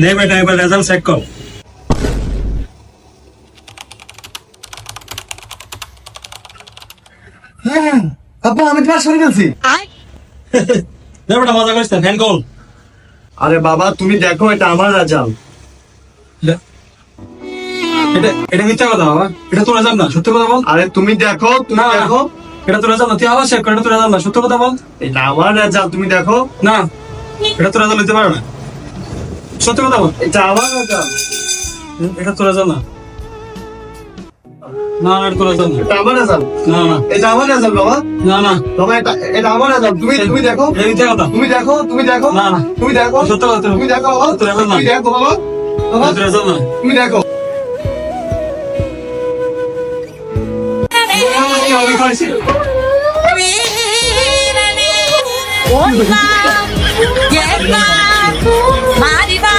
নে বেটা এবার রেজাল্ট চেক কর। হ্যাঁ আব্বা আমি পাস করে ফেলছি। নে বেটা মজা করিস না, ফ্যান কল। আরে বাবা তুমি দেখো এটা আমার রেজাল্ট। এটা এটা মিথ্যা কথা বাবা, এটা তোর রেজাল্ট না, সত্যি কথা বল। আরে তুমি দেখো তুমি না, দেখো এটা তোর রেজাল্ট না, তুই আবার চেক কর, এটা তোর রেজাল্ট না, সত্যি কথা বল। এটা আমার রেজাল্ট তুমি দেখো। না, এটা তোর রেজাল্ট নিতে পারে না, সত্যি কথা বল। এটা আমার রেজাল্ট। এটা তোর রেজাল্ট না, না না, এটা তোর রেজাল্ট না, এটা আমার রেজাল্ট। না না এটা আমার রেজাল্ট বাবা। না না, বাবা এটা এটা আমার রেজাল্ট। তুমি তুমি দেখো এটা মিথ্যা কথা। তুমি দেখো তুমি দেখো না, না। তুমি দেখো সত্যি কথা, তুমি দেখো বাবা তোর রেজাল্ট না, তুমি দেখো বাবা বাবা এটা তোর রেজাল্ট না। তুমি দেখো। আমি খাইছি। 온다 예뻐 말이 봐